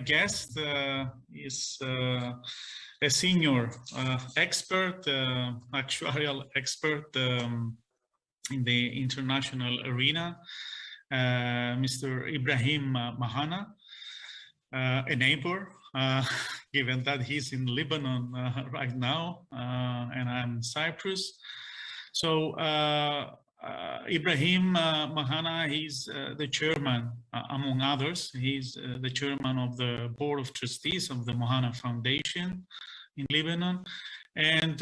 guest is a senior expert, actuarial expert in the international arena, Mr. Ibrahim Muhanna, a neighbor, given that he's in Lebanon right now, and I'm in Cyprus. So Ibrahim Muhanna, he's the chairman, among others. He's the chairman of the Board of Trustees of the Muhanna Foundation in Lebanon. And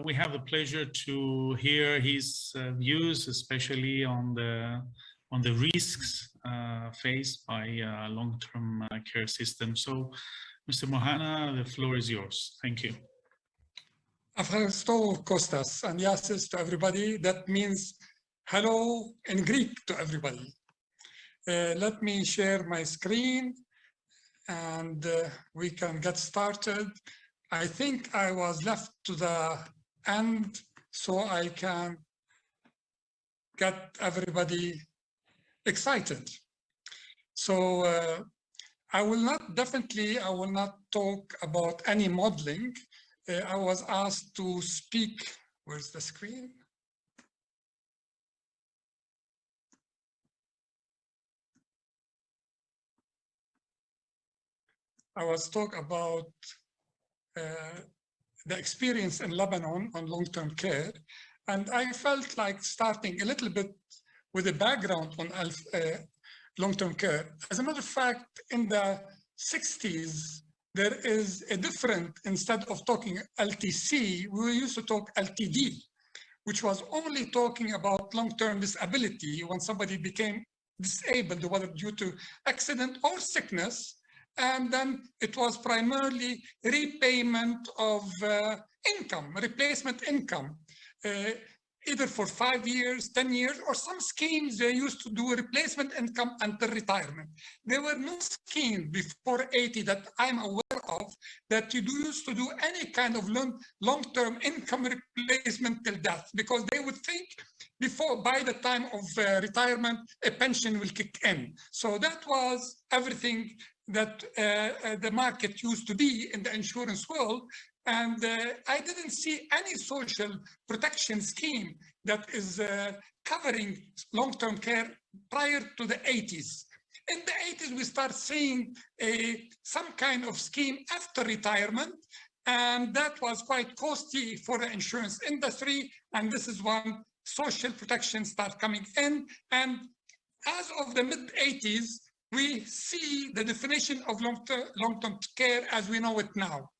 we have the pleasure to hear his views, especially on the risks faced by long-term care systems. So, Mr. Muhanna, the floor is yours. Thank you. Ευχαριστώ, Kostas, and yes to everybody. That means hello in Greek to everybody. Let me share my screen and we can get started. I think I was left to the end so I can get everybody excited. So I will not talk about any modeling. I was asked to speak. Where's the screen? I was talking about the experience in Lebanon on long-term care, and I felt like starting a little bit with a background on long-term care. As a matter of fact, in the 60s, there is a different, instead of talking LTC, we used to talk LTD, which was only talking about long-term disability when somebody became disabled, whether due to accident or sickness. And then it was primarily repayment of income, replacement income, either for 5 years, 10 years, or some schemes they used to do replacement income until retirement. There were no schemes before 80 that I'm aware of that you used to do any kind of long-term income replacement till death, because they would think by the time of retirement, a pension will kick in. So that was everything that the market used to be in the insurance world. And I didn't see any social protection scheme that is covering long-term care prior to the 80s. In the 80s, we start seeing some kind of scheme after retirement, and that was quite costly for the insurance industry. And this is when social protection started coming in. And as of the mid-80s, we see the definition of long-term care as we know it now.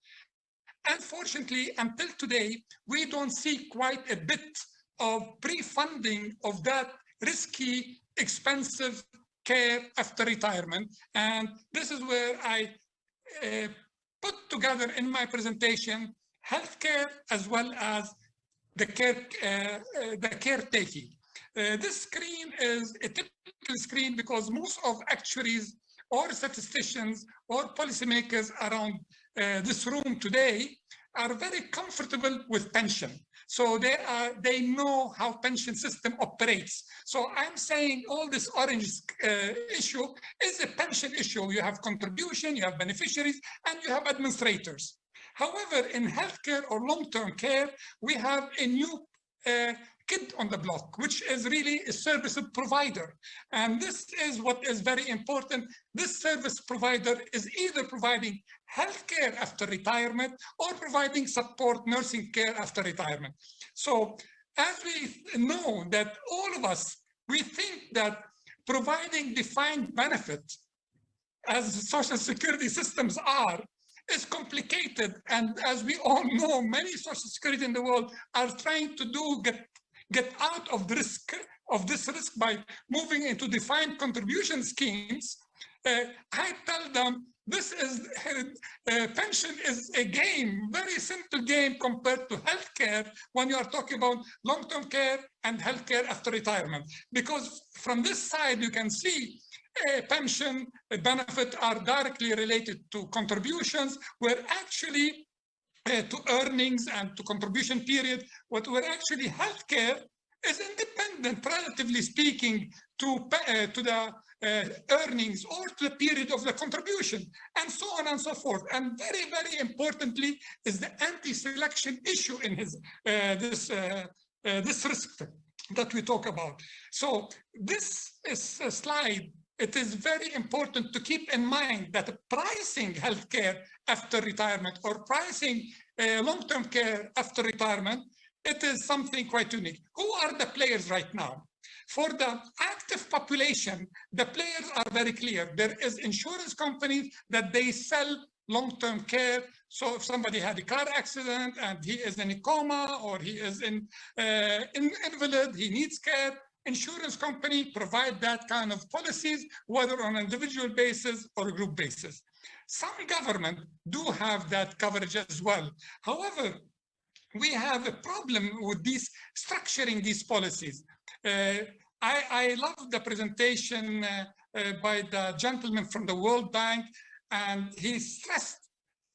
Unfortunately, until today, we don't see quite a bit of pre-funding of that risky, expensive care after retirement. And this is where I put together in my presentation healthcare as well as the caretaking. This screen is a typical screen because most of actuaries or statisticians or policymakers around this room today are very comfortable with pension. So they know how pension system operates. So I'm saying all this orange issue is a pension issue. You have contribution, you have beneficiaries, and you have administrators. However, in healthcare or long-term care, we have a new kid on the block, which is really a service provider. And this is what is very important. This service provider is either providing healthcare after retirement or providing support nursing care after retirement. So as we know that all of us, we think that providing defined benefit, as social security systems are, is complicated. And as we all know, many social security in the world are trying to get out of the risk of this risk by moving into defined contribution schemes. I tell them this is pension is a game, very simple game compared to healthcare when you are talking about long-term care and healthcare after retirement. Because from this side you can see pension benefit are directly related to contributions, where actually to earnings and to contribution period, where actually healthcare is independent, relatively speaking, to the earnings or to the period of the contribution, and so on and so forth. And very, very importantly is the anti-selection issue in his this risk that we talk about. So this is a slide. It is very important to keep in mind that pricing healthcare after retirement or pricing long-term care after retirement, it is something quite unique. Who are the players right now? For the active population, the players are very clear. There is insurance companies that they sell long-term care. So if somebody had a car accident and he is in a coma or he is in invalid, he needs care, insurance company provide that kind of policies, whether on an individual basis or a group basis. Some government do have that coverage as well. However, we have a problem with these structuring these policies. I love the presentation by the gentleman from the World Bank, and he stressed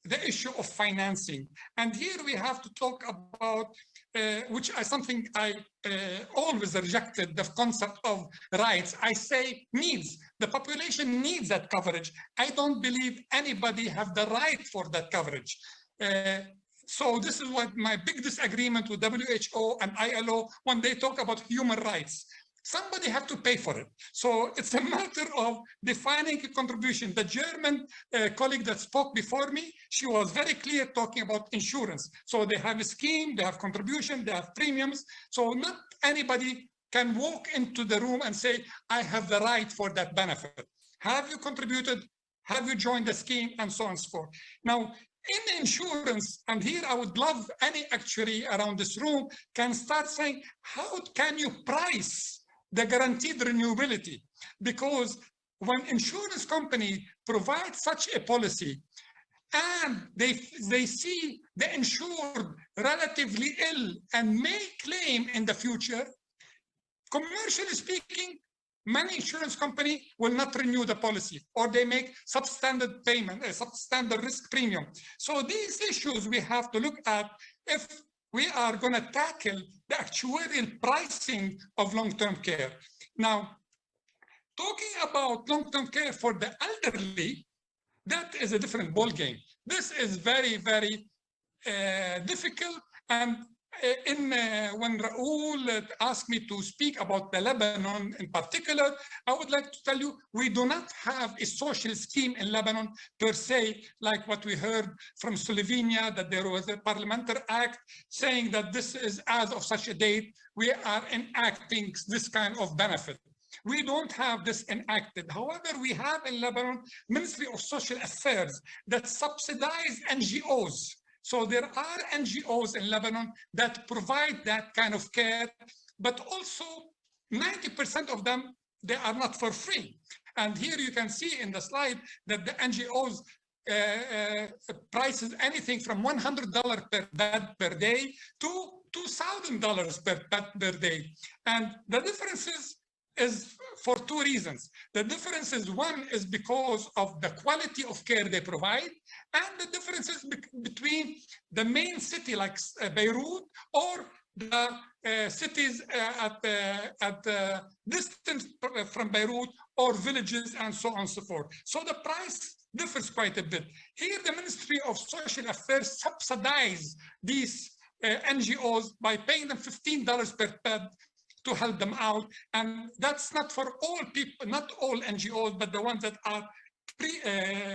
the issue of financing. And here we have to talk about, which is something I always rejected, the concept of rights. I say needs. The population needs that coverage. I don't believe anybody have the right for that coverage. So this is what my big disagreement with WHO and ILO when they talk about human rights. Somebody have to pay for it. So it's a matter of defining a contribution. The German colleague that spoke before me, she was very clear talking about insurance. So they have a scheme, they have contribution, they have premiums. So not anybody can walk into the room and say, I have the right for that benefit. Have you contributed? Have you joined the scheme? And so on and so forth. Now, in insurance, and here I would love any actuary around this room can start saying, how can you price the guaranteed renewability? Because when insurance company provide such a policy and they see the insured relatively ill and may claim in the future, commercially speaking, many insurance company will not renew the policy, or they make substandard payment, a substandard risk premium. So these issues we have to look at if we are going to tackle the actuarial pricing of long-term care. Now, talking about long-term care for the elderly, that is a different ballgame. This is very, very difficult. And when Raoul asked me to speak about the Lebanon in particular, I would like to tell you, we do not have a social scheme in Lebanon per se, like what we heard from Slovenia, that there was a parliamentary act saying that this is as of such a date, we are enacting this kind of benefit. We don't have this enacted. However, we have in Lebanon, Ministry of Social Affairs that subsidize NGOs. So there are NGOs in Lebanon that provide that kind of care, but also 90% of them, they are not for free. And here you can see in the slide that the NGOs prices anything from $100 per bed per day to $2,000 per bed per day. And the differences is for two reasons. The difference is, one is because of the quality of care they provide, and the differences between the main city like Beirut or the cities at distance from Beirut or villages and so on and so forth. So the price differs quite a bit. Here, the Ministry of Social Affairs subsidize these NGOs by paying them $15 per bed to help them out. And that's not for all people, not all NGOs, but the ones that are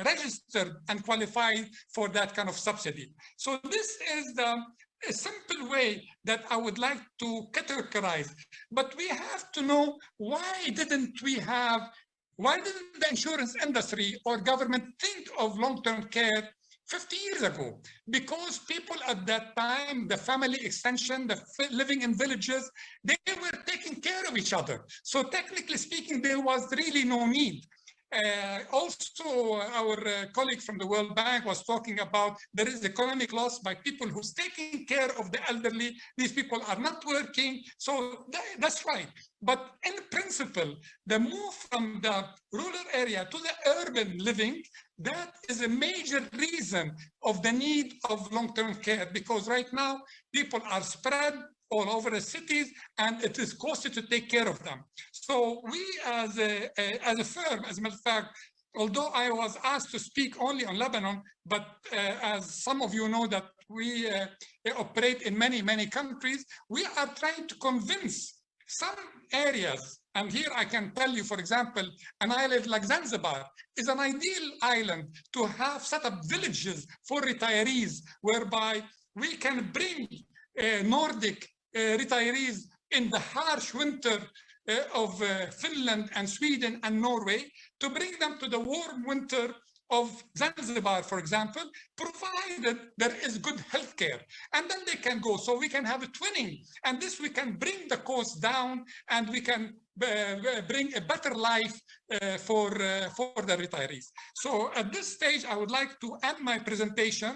registered and qualified for that kind of subsidy. So this is a simple way that I would like to categorize. But we have to know, why didn't the insurance industry or government think of long-term care 50 years ago? Because people at that time, the family extension, the living in villages, they were taking care of each other. So technically speaking, there was really no need. Also, our colleague from the World Bank was talking about there is economic loss by people who's taking care of the elderly. These people are not working. So that's right. But in principle, the move from the rural area to the urban living, that is a major reason of the need of long-term care, because right now people are spread all over the cities, and it is costly to take care of them. So we as a firm, as a matter of fact, although I was asked to speak only on Lebanon, but as some of you know that we operate in many, many countries, we are trying to convince some areas. And here I can tell you, for example, an island like Zanzibar is an ideal island to have set up villages for retirees, whereby we can bring Nordic retirees in the harsh winter of Finland and Sweden and Norway, to bring them to the warm winter of Zanzibar, for example, provided there is good healthcare. And then they can go. So we can have a twinning. And this we can bring the cost down, and we can bring a better life for the retirees. So at this stage, I would like to end my presentation,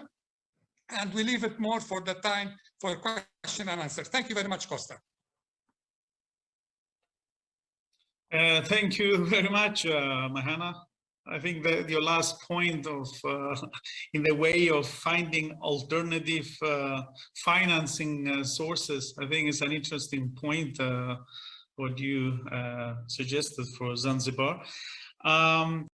and we leave it more for the time for question and answer. Thank you very much, Costa. Thank you very much, Muhanna. I think that your last point of in the way of finding alternative financing sources, I think is an interesting point, what you suggested for Zanzibar.